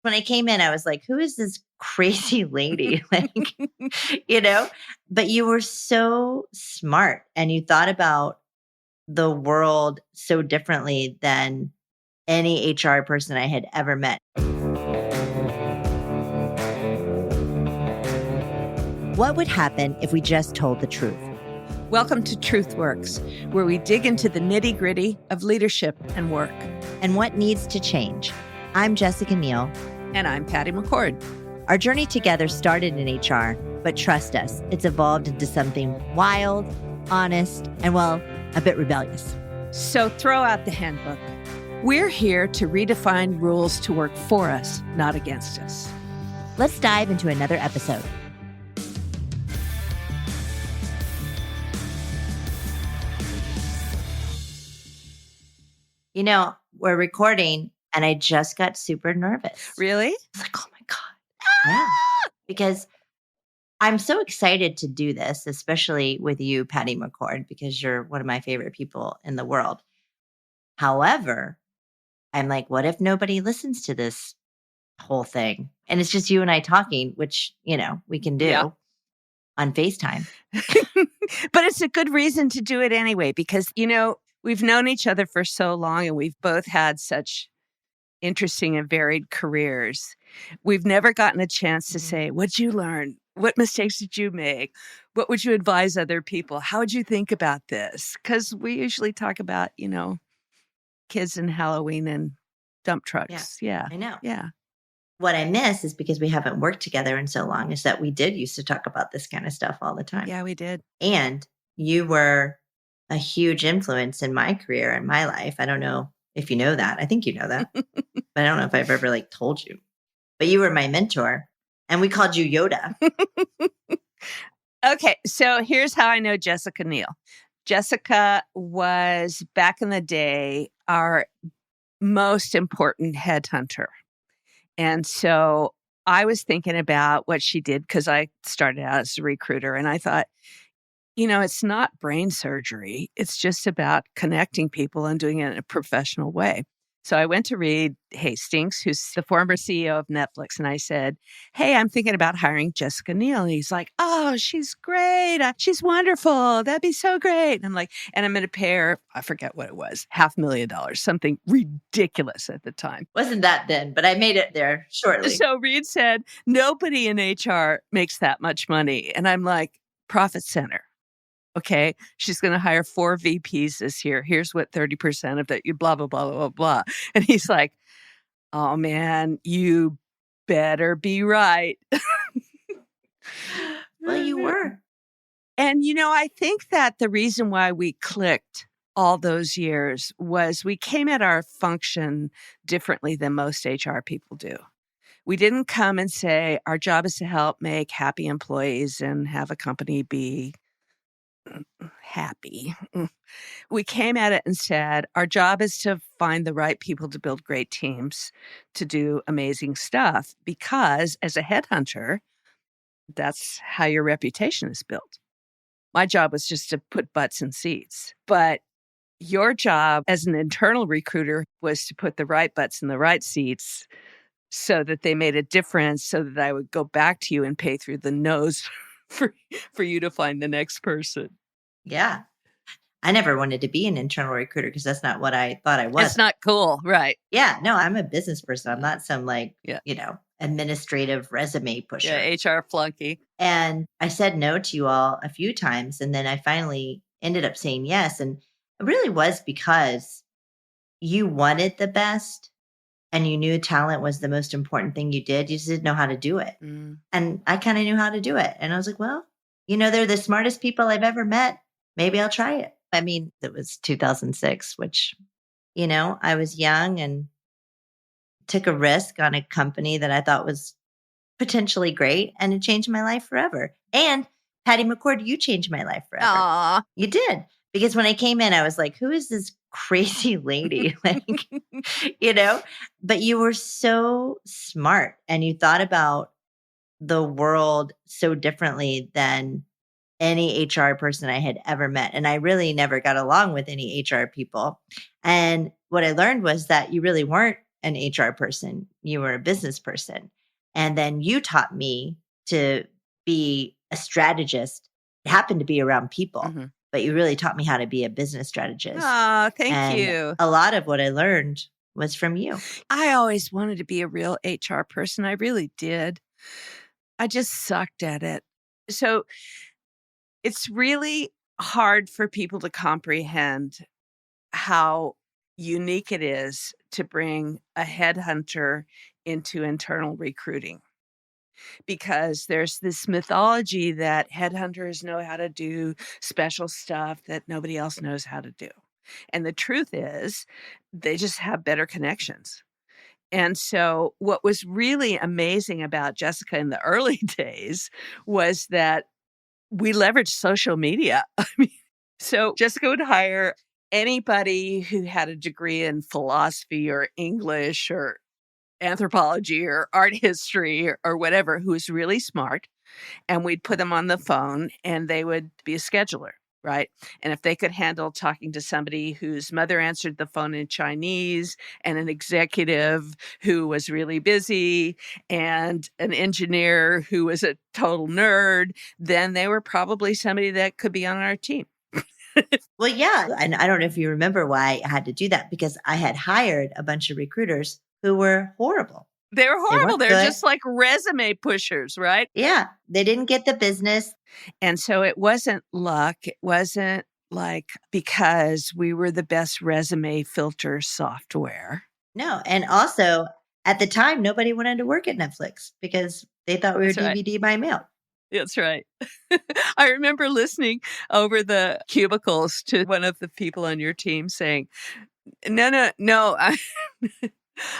When I came in, I was like, who is this crazy lady? Like, you know, but you were so smart and you thought about the world so differently than any HR person I had ever met. What would happen if we just told the truth? Welcome to TruthWorks, where we dig into the nitty-gritty of leadership and work. And what needs to change. I'm Jessica Neal. And I'm Patty McCord. Our journey together started in HR, but trust us, it's evolved into something wild, honest, and well, a bit rebellious. So throw out the handbook. We're here to redefine rules to work for us, not against us. Let's dive into another episode. You know, we're recording and I just got super nervous. Really? It's like, oh my God. Yeah. Because I'm so excited to do this, especially with you, Patty McCord, because you're one of my favorite people in the world. However, I'm like, what if nobody listens to this whole thing? And it's just you and I talking, which, we can do on FaceTime. But it's a good reason to do it anyway, because, we've known each other for so long and we've both had such interesting and varied careers. We've never gotten a chance to say, what'd you learn? What mistakes did you make? What would you advise other people? How would you think about this? Because we usually talk about, kids and Halloween and dump trucks. Yeah. I know. Yeah. What I miss is because we haven't worked together in so long is that we did used to talk about this kind of stuff all the time. Yeah, we did. And you were a huge influence in my career and my life. I don't know if you know that. I think you know that. But I don't know if I've ever told you. But you were my mentor and we called you Yoda. Okay, so here's how I know Jessica Neal. Jessica was, back in the day, our most important headhunter. And so I was thinking about what she did because I started out as a recruiter and I thought, it's not brain surgery. It's just about connecting people and doing it in a professional way. So I went to Reed Hastings, who's the former CEO of Netflix, and I said, hey, I'm thinking about hiring Jessica Neal. And he's like, oh, she's great. She's wonderful. That'd be so great. And I'm like, and I'm going to pay her, I forget what it was, $500,000, something ridiculous at the time. Wasn't that then, but I made it there shortly. So Reed said, nobody in HR makes that much money. And I'm like, profit center. Okay, she's going to hire 4 VPs this year. Here's what 30% of that, you blah, blah, blah, blah, blah. And he's like, oh man, you better be right. Well, you were. And, I think that the reason why we clicked all those years was we came at our function differently than most HR people do. We didn't come and say, our job is to help make happy employees and have a company be happy. We came at it and said, our job is to find the right people to build great teams to do amazing stuff, because as a headhunter, that's how your reputation is built. My job was just to put butts in seats, but your job as an internal recruiter was to put the right butts in the right seats so that they made a difference, so that I would go back to you and pay through the nose for you to find the next person. Yeah. I never wanted to be an internal recruiter because that's not what I thought I was. It's not cool, right? Yeah. No, I'm a business person. I'm not some administrative resume pusher. Yeah, HR flunky. And I said no to you all a few times. And then I finally ended up saying yes. And it really was because you wanted the best and you knew talent was the most important thing you did. You just didn't know how to do it. And I kind of knew how to do it. And I was like, well, they're the smartest people I've ever met. Maybe I'll try it. I mean, it was 2006, which, I was young and took a risk on a company that I thought was potentially great. And it changed my life forever. And Patty McCord, you changed my life forever. Aww. You did. Because when I came in, I was like, who is this crazy lady? But you were so smart and you thought about the world so differently than any HR person I had ever met. And I really never got along with any HR people. And what I learned was that you really weren't an HR person. You were a business person. And then you taught me to be a strategist. It happened to be around people, Mhm. but you really taught me how to be a business strategist. Oh, thank And you. a lot of what I learned was from you. I always wanted to be a real HR person. I really did. I just sucked at it. So it's really hard for people to comprehend how unique it is to bring a headhunter into internal recruiting, because there's this mythology that headhunters know how to do special stuff that nobody else knows how to do. And the truth is, they just have better connections. And so, what was really amazing about Jessica in the early days was that we leveraged social media. I mean, so Jessica would hire anybody who had a degree in philosophy or English or anthropology or art history or whatever, who was really smart, and we'd put them on the phone and they would be a scheduler, right? And if they could handle talking to somebody whose mother answered the phone in Chinese, and an executive who was really busy, and an engineer who was a total nerd, then they were probably somebody that could be on our team. Well, yeah. And I don't know if you remember why I had to do that, because I had hired a bunch of recruiters who were horrible. They were They horrible. weren't They're good. just like resume pushers, right? Yeah. They didn't get the business. And so it wasn't luck. It wasn't like because we were the best resume filter software. No. And also, at the time, nobody wanted to work at Netflix because they thought we were That's right. DVD by mail. That's right. I remember listening over the cubicles to one of the people on your team saying, no,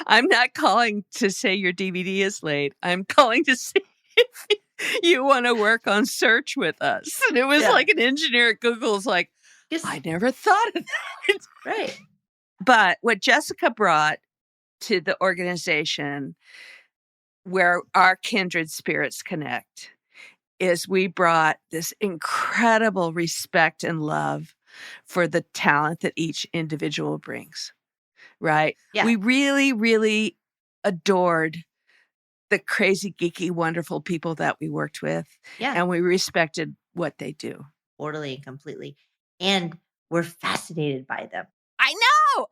I'm not calling to say your DVD is late. I'm calling to see if you want to work on search with us. And it was Yeah. like an engineer at Google's like, Just, I never thought of that. right. But what Jessica brought to the organization, where our kindred spirits connect, is we brought this incredible respect and love for the talent that each individual brings, right? Yeah. We really, really adored the crazy, geeky, wonderful people that we worked with. Yeah. And we respected what they do. Totally and completely. And we're fascinated by them. I know.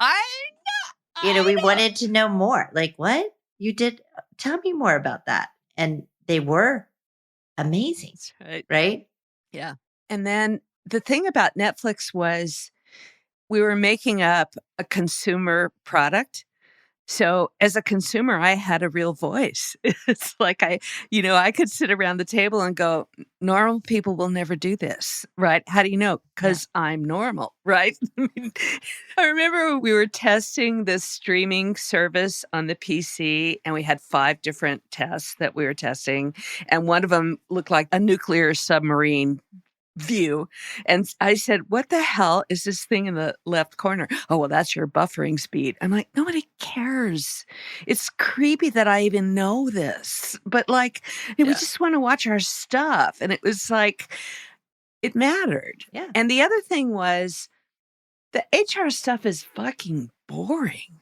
We wanted to know more. Like, what you did? Tell me more about that. And they were amazing. That's right. Right? Yeah. And then the thing about Netflix was we were making up a consumer product. So as a consumer, I had a real voice. It's like I could sit around the table and go, normal people will never do this, right? How do you know? Because I'm normal, right? I remember we were testing this streaming service on the PC, and we had 5 different tests that we were testing. And one of them looked like a nuclear submarine view. And I said, what the hell is this thing in the left corner? Oh, well, that's your buffering speed. I'm like, nobody cares. It's creepy that I even know this. But we just want to watch our stuff. And it was like, it mattered. Yeah. And the other thing was the HR stuff is fucking boring.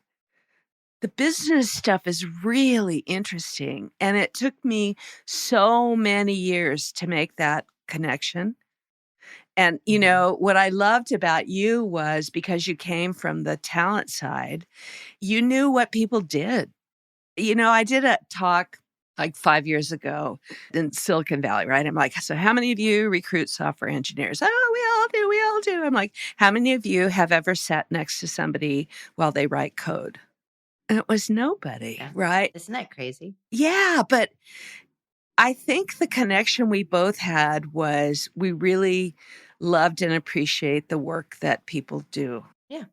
The business stuff is really interesting. And it took me so many years to make that connection. And, what I loved about you was because you came from the talent side, you knew what people did. I did a talk like 5 years ago in Silicon Valley, right? I'm like, so how many of you recruit software engineers? Oh, we all do. I'm like, how many of you have ever sat next to somebody while they write code? And it was nobody, right? Isn't that crazy? Yeah, but I think the connection we both had was we really loved and appreciate the work that people do. Yeah.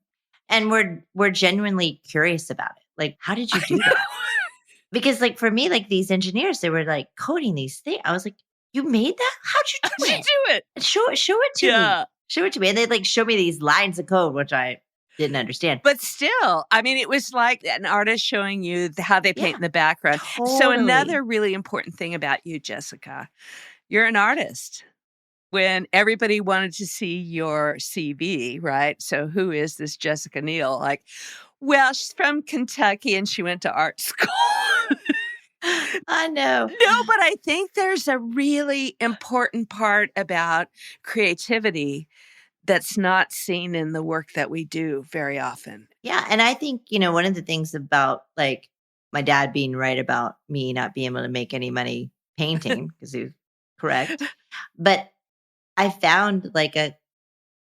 And we're genuinely curious about it. Like, how did you do that? Because for me, these engineers, they were coding these things. I was like, you made that? How'd you do How'd it? you do it? Show it to me. Show it to me. And they'd show me these lines of code, which I didn't understand. But still, I mean, it was like an artist showing you how they paint in the background. Totally. So another really important thing about you, Jessica, you're an artist. When everybody wanted to see your CV, right? So who is this Jessica Neal? Like, Well, she's from Kentucky and she went to art school. I know. No, but I think there's a really important part about creativity that's not seen in the work that we do very often. Yeah. And I think, one of the things about like my dad being right about me not being able to make any money painting, because he's correct. But I found like a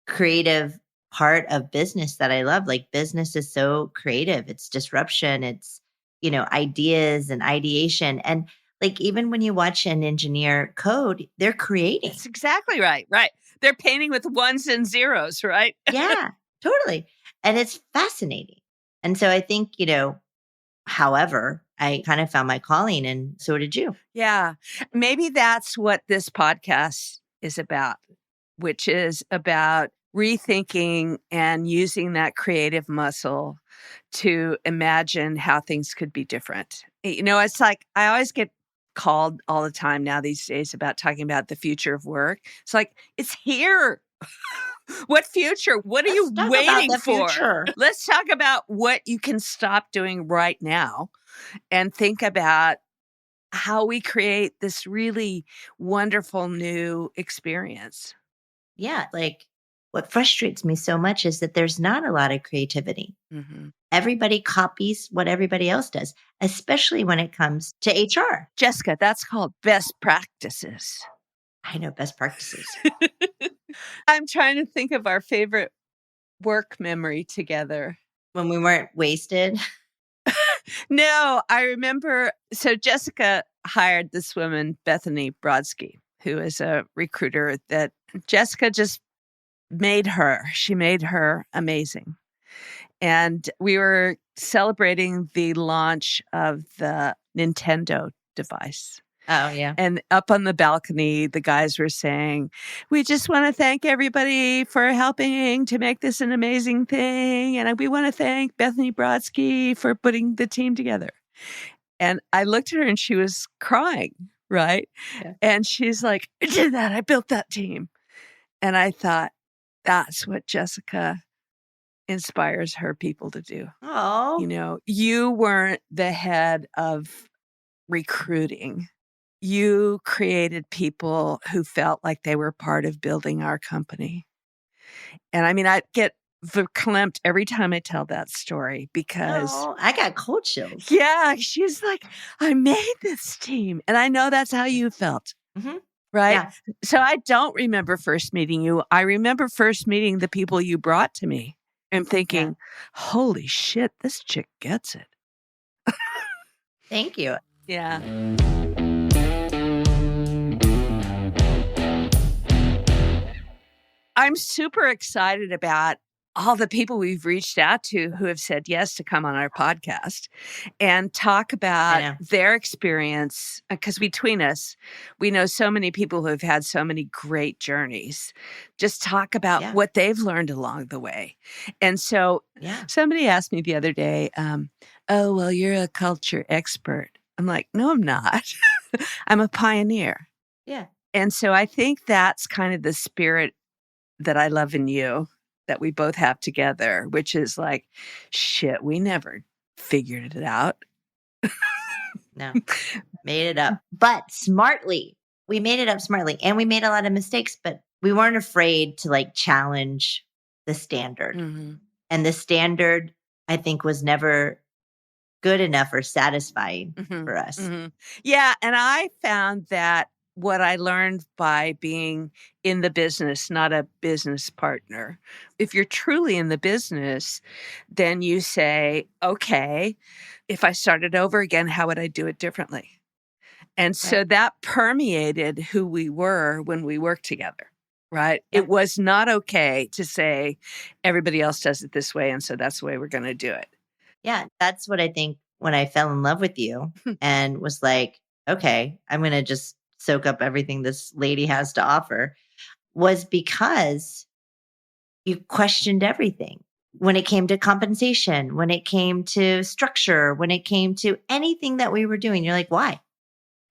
creative part of business that I love. Like business is so creative. It's disruption. It's, ideas and ideation. And like even when you watch an engineer code, they're creating. That's exactly right. Right. They're painting with ones and zeros, right? Yeah, totally. And it's fascinating. And so I think, however, I kind of found my calling and so did you. Yeah. Maybe that's what this podcast is about, which is about rethinking and using that creative muscle to imagine how things could be different. It's like I always get called all the time now these days about talking about the future of work. It's like, it's here. What future? What are Let's you talk about waiting the for? future. Let's talk about what you can stop doing right now and think about how we create this really wonderful new experience. Yeah, like what frustrates me so much is that there's not a lot of creativity. Mm-hmm. Everybody copies what everybody else does, especially when it comes to HR. Jessica, that's called best practices. I know best practices. I'm trying to think of our favorite work memory together. When we weren't wasted. No, I remember. So Jessica hired this woman, Bethany Brodsky, who is a recruiter that Jessica just made her. She made her amazing. And we were celebrating the launch of the Nintendo device. Oh, yeah. And up on the balcony, the guys were saying, we just want to thank everybody for helping to make this an amazing thing. And we want to thank Bethany Brodsky for putting the team together. And I looked at her and she was crying, right? Yeah. And she's like, I did that. I built that team. And I thought, that's what Jessica inspires her people to do. Oh. You weren't the head of recruiting. You created people who felt like they were part of building our company. And I mean, I get verklempt every time I tell that story because I got cold chills. yeah, she's like, I made this team. And I know that's how you felt. Mm-hmm. Right. Yeah. So I don't remember first meeting you. I remember first meeting the people you brought to me and thinking, holy shit, this chick gets it. Thank you. Yeah. I'm super excited about all the people we've reached out to who have said yes to come on our podcast and talk about their experience. Because between us, we know so many people who have had so many great journeys. Just talk about what they've learned along the way. And so somebody asked me the other day, oh, well, you're a culture expert. I'm like, no, I'm not. I'm a pioneer. Yeah. And so I think that's kind of the spirit that I love in you that we both have together, which is like, shit, we never figured it out. No, made it up, but smartly. We made it up smartly and we made a lot of mistakes, but we weren't afraid to like challenge the standard. Mm-hmm. And the standard, I think, was never good enough or satisfying for us. Mm-hmm. Yeah. And I found that what I learned by being in the business, not a business partner. If you're truly in the business, then you say, okay, if I started over again, how would I do it differently? And so that permeated who we were when we worked together, right? Yeah. It was not okay to say everybody else does it this way. And so that's the way we're going to do it. Yeah. That's what I think when I fell in love with you and was like, okay, I'm going to just soak up everything this lady has to offer, was because you questioned everything when it came to compensation, when it came to structure, when it came to anything that we were doing. You're like, why?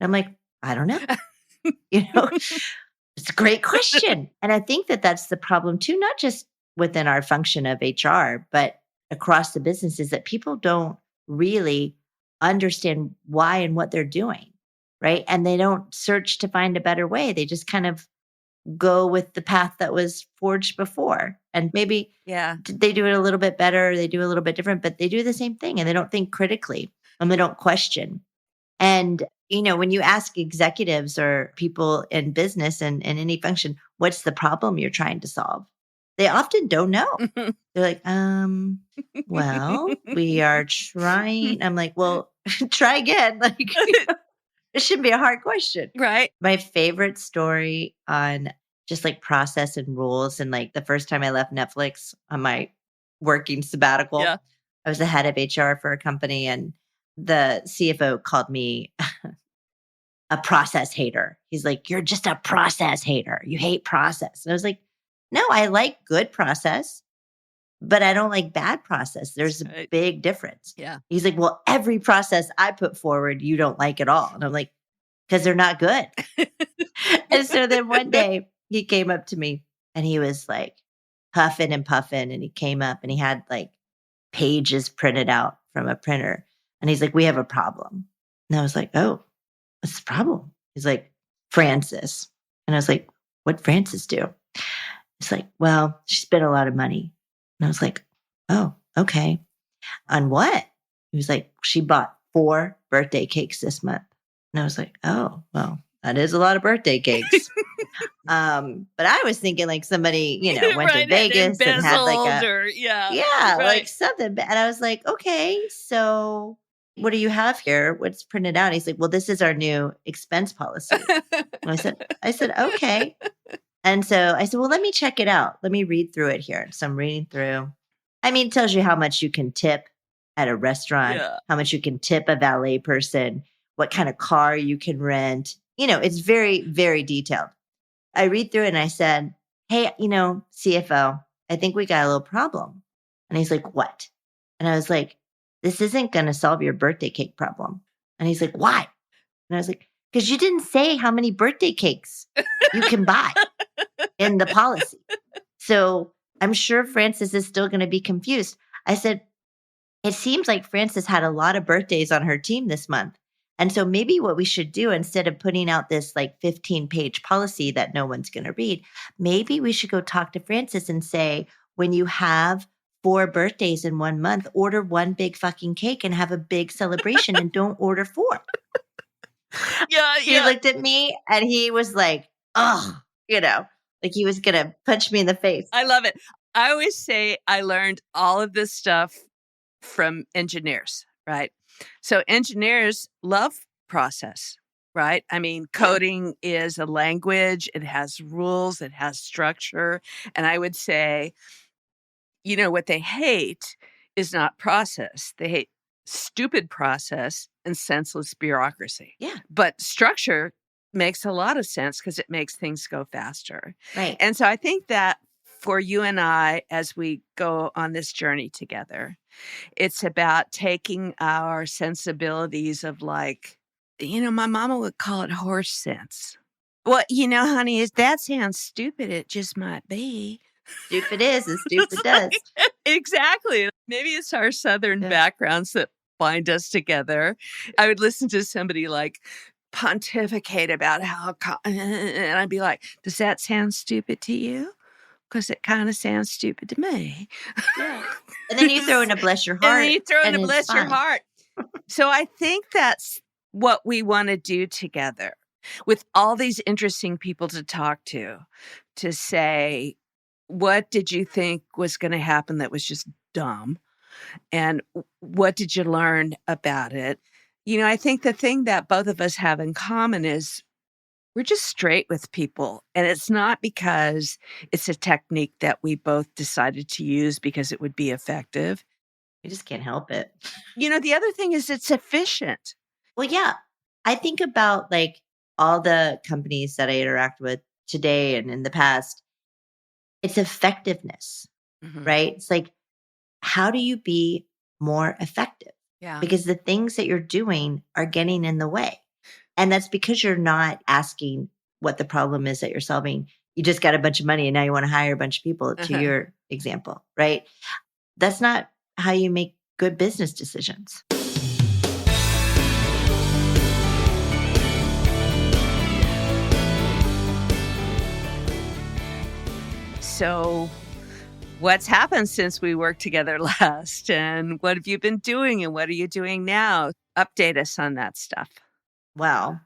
And I'm like, I don't know. It's a great question. And I think that that's the problem too, not just within our function of HR, but across the business is that people don't really understand why and what they're doing, right? And they don't search to find a better way. They just kind of go with the path that was forged before. And maybe Yeah. they do it a little bit better, they do a little bit different, but they do the same thing and they don't think critically and they don't question. And, when you ask executives or people in business and in any function, what's the problem you're trying to solve? They often don't know. They're like, well, we are trying. I'm like, well, try again. Like, it shouldn't be a hard question. Right. My favorite story on just like process and rules. And like the first time I left Netflix on my working sabbatical, Yeah. I was the head of HR for a company and the CFO called me a process hater. He's like, you're just a process hater. You hate process. And I was like, no, I like good process, but I don't like bad process. There's a Right. big difference. Yeah. He's like, well, every process I put forward, you don't like at all. And I'm like, because they're not good. And so then one day he came up to me and he was like huffing and puffing. And he came up and he had like pages printed out from a printer. And he's like, we have a problem. And I was like, oh, what's the problem? He's like, Frances. And I was like, what'd Frances do? He's like, well, she spent a lot of money. And I was like, oh, okay. On what? He was like, she bought 4 birthday cakes this month. And I was like, oh, well, that is a lot of birthday cakes. But I was thinking like somebody, went Right, to Vegas and had like embezzled or yeah, like right. something. And I was like, okay, so what do you have here? What's printed out? He's like, well, this is our new expense policy. And I said, okay. And so I said, well, let me check it out. Let me read through it here. So I'm reading through. I mean, it tells you how much you can tip at a restaurant, Yeah. how much you can tip a valet person, what kind of car you can rent. It's very, very detailed. I read through it and I said, hey, CFO, I think we got a little problem. And he's like, what? And I was like, this isn't going to solve your birthday cake problem. And he's like, why? And I was like, because you didn't say how many birthday cakes you can buy in the policy. So I'm sure Frances is still going to be confused. I said, it seems like Frances had a lot of birthdays on her team this month. And so maybe what we should do instead of putting out this like 15-page policy that no one's going to read, maybe we should go talk to Frances and say, when you have 4 birthdays in 1 month, order 1 big fucking cake and have a big celebration and don't order 4. Yeah. He looked at me and he was like, oh, like he was going to punch me in the face. I love it. I always say I learned all of this stuff from engineers, right? So engineers love process, right? I mean, coding is a language, it has rules, it has structure. And I would say, what they hate is not process. They hate stupid process and senseless bureaucracy. Yeah. But structure makes a lot of sense because it makes things go faster. Right. And so I think that for you and I, as we go on this journey together, it's about taking our sensibilities of like, my mama would call it horse sense. Well, honey, that sounds stupid. It just might be. Stupid is and stupid does. Exactly. Maybe it's our Southern backgrounds that bind us together. I would listen to somebody like pontificate about how, and I'd be like, does that sound stupid to you? Because it kind of sounds stupid to me. Yeah. And then you throw in a bless your heart. And then you throw in a it's bless your fine. heart. So I think that's what we want to do together with all these interesting people to talk to say, what did you think was going to happen that was just dumb? And what did you learn about it? I think the thing that both of us have in common is we're just straight with people. And it's not because it's a technique that we both decided to use because it would be effective. You just can't help it. The other thing is it's efficient. Well, yeah. I think about like all the companies that I interact with today and in the past. It's effectiveness, right? It's like, how do you be more effective? Yeah. Because the things that you're doing are getting in the way. And that's because you're not asking what the problem is that you're solving. You just got a bunch of money and now you want to hire a bunch of people, to your example, right? That's not how you make good business decisions. So, what's happened since we worked together last? And what have you been doing? And what are you doing now? Update us on that stuff. Well,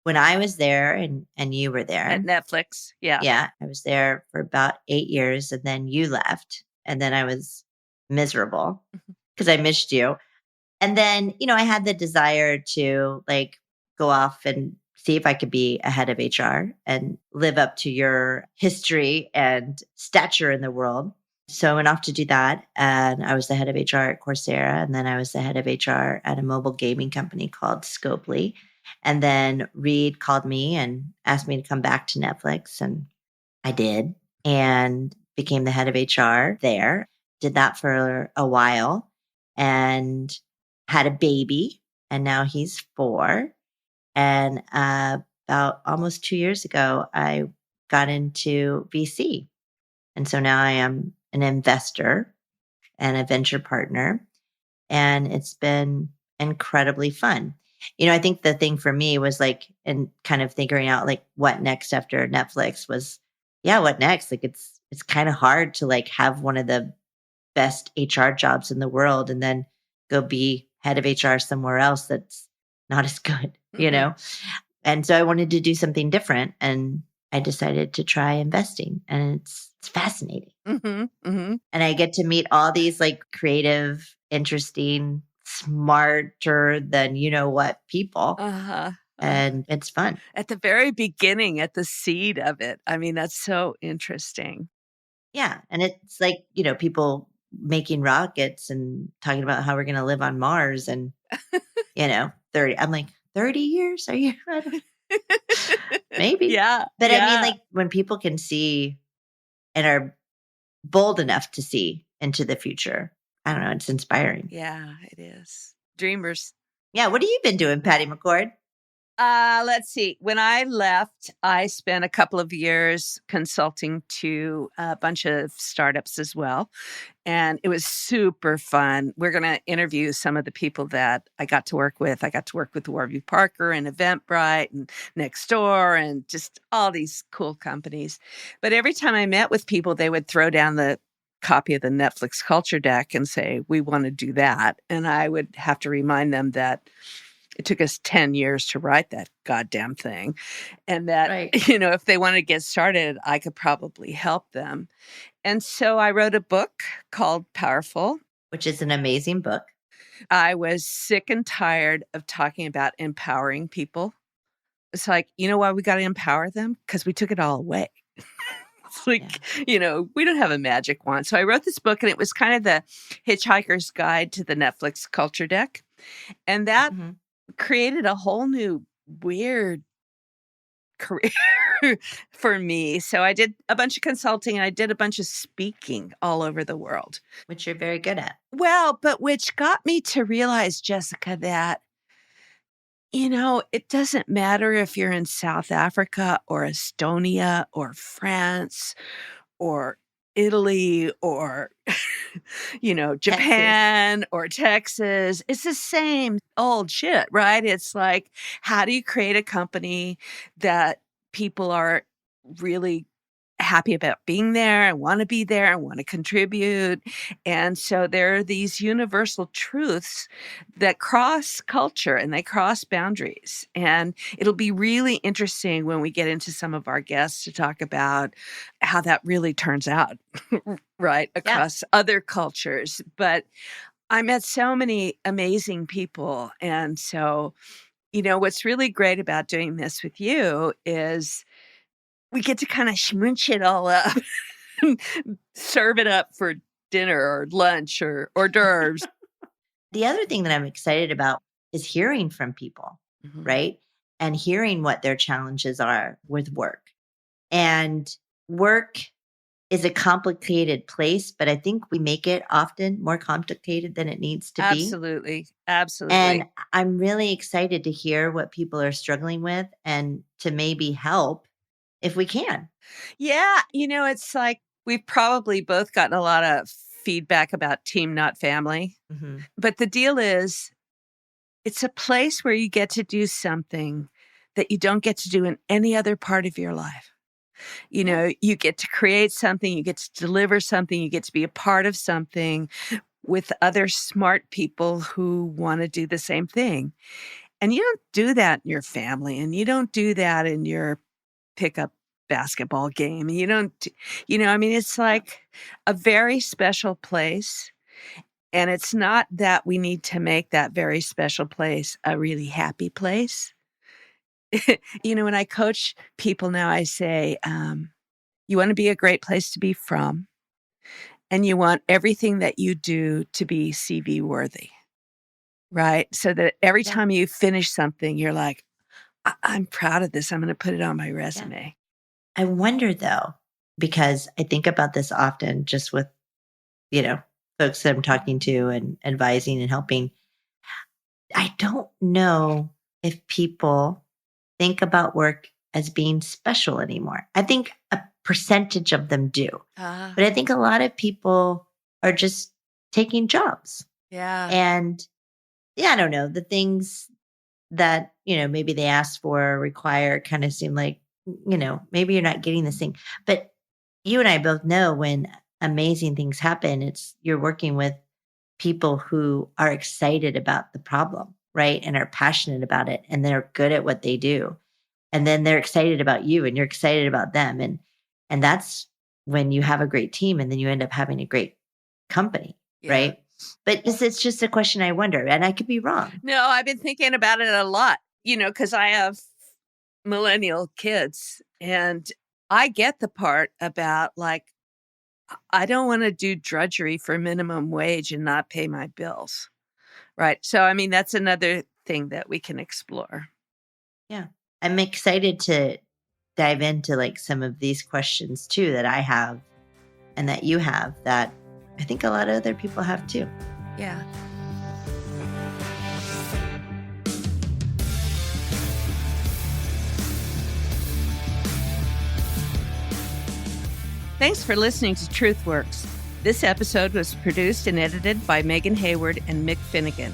when I was there and you were At there, Netflix. Yeah. yeah, I was there for about 8 years and then you left and then I was miserable because I missed you. And then, I had the desire to like go off and see if I could be a head of HR and live up to your history and stature in the world. So I went off to do that. And I was the head of HR at Coursera. And then I was the head of HR at a mobile gaming company called Scopely. And then Reed called me and asked me to come back to Netflix. And I did and became the head of HR there. Did that for a while and had a baby. And now he's 4. And about almost 2 years ago, I got into VC. And so now I am an investor and a venture partner. And it's been incredibly fun. I think the thing for me was like, and kind of figuring out like what next after Netflix was, yeah, what next? Like it's kind of hard to like have one of the best HR jobs in the world and then go be head of HR somewhere else that's not as good, And so I wanted to do something different and I decided to try investing and it's fascinating. And I get to meet all these like creative, interesting, smarter than what people. And it's fun. At the very beginning, at the seed of it. I mean, that's so interesting. Yeah. And it's like, people making rockets and talking about how we're going to live on Mars and, 30. I'm like, 30 years? Are you? Maybe. Yeah. But I mean, like when people can see and are bold enough to see into the future, I don't know, it's inspiring. Yeah, it is. Dreamers. Yeah. What have you been doing, Patty McCord? Let's see. When I left, I spent a couple of years consulting to a bunch of startups as well. And it was super fun. We're going to interview some of the people that I got to work with. I got to work with Warby Parker and Eventbrite and Nextdoor and just all these cool companies. But every time I met with people, they would throw down the copy of the Netflix culture deck and say, we want to do that. And I would have to remind them that it took us 10 years to write that goddamn thing. And that, Right. if they wanted to get started, I could probably help them. And so I wrote a book called Powerful, which is an amazing book. I was sick and tired of talking about empowering people. It's like, you know why we got to empower them? Because we took it all away. It's like, we don't have a magic wand. So I wrote this book and it was kind of the Hitchhiker's Guide to the Netflix culture deck. And that created a whole new weird career for me. So I did a bunch of consulting and I did a bunch of speaking all over the world. Which you're very good at. Well, but which got me to realize, Jessica, that, it doesn't matter if you're in South Africa or Estonia or France or Italy or, Japan or Texas. It's the same old shit, right? It's like, how do you create a company that people are really happy about being there and want to be there and want to contribute? And so there are these universal truths that cross culture and they cross boundaries. And it'll be really interesting when we get into some of our guests to talk about how that really turns out, right, across other cultures. But I met so many amazing people. And so, what's really great about doing this with you is we get to kind of schmunch it all up, serve it up for dinner or lunch or hors d'oeuvres. The other thing that I'm excited about is hearing from people, right? And hearing what their challenges are with work. And work is a complicated place, but I think we make it often more complicated than it needs to be. Absolutely. Absolutely. And I'm really excited to hear what people are struggling with and to maybe help if we can. Yeah. It's like we've probably both gotten a lot of feedback about team, not family. Mm-hmm. But the deal is, it's a place where you get to do something that you don't get to do in any other part of your life. You know, you get to create something, you get to deliver something, you get to be a part of something with other smart people who want to do the same thing. And you don't do that in your family, and you don't do that in your pickup basketball game. You don't, I mean, it's like a very special place. And it's not that we need to make that very special place a really happy place. When I coach people now, I say, you want to be a great place to be from, and you want everything that you do to be CV worthy, right? So that every time you finish something, you're like, I'm proud of this. I'm going to put it on my resume. I wonder though, because I think about this often just with, folks that I'm talking to and advising and helping. I don't know if people think about work as being special anymore. I think a percentage of them do, but I think a lot of people are just taking jobs. Yeah. And I don't know, the things that, maybe they ask for or require kind of seem like, maybe you're not getting this thing. But you and I both know when amazing things happen, you're working with people who are excited about the problem, right? And are passionate about it, and they're good at what they do. And then they're excited about you, and you're excited about them. And that's when you have a great team, and then you end up having a great company, right? But it's just a question I wonder, and I could be wrong. No, I've been thinking about it a lot, because I have millennial kids, and I get the part about like, I don't want to do drudgery for minimum wage and not pay my bills. Right. So, I mean, that's another thing that we can explore. Yeah. I'm excited to dive into like some of these questions too that I have and that you have that I think a lot of other people have too. Yeah. Thanks for listening to TruthWorks. This episode was produced and edited by Megan Hayward and Mick Finnegan.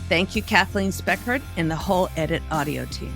Thank you, Kathleen Speckert and the whole Edit Audio team.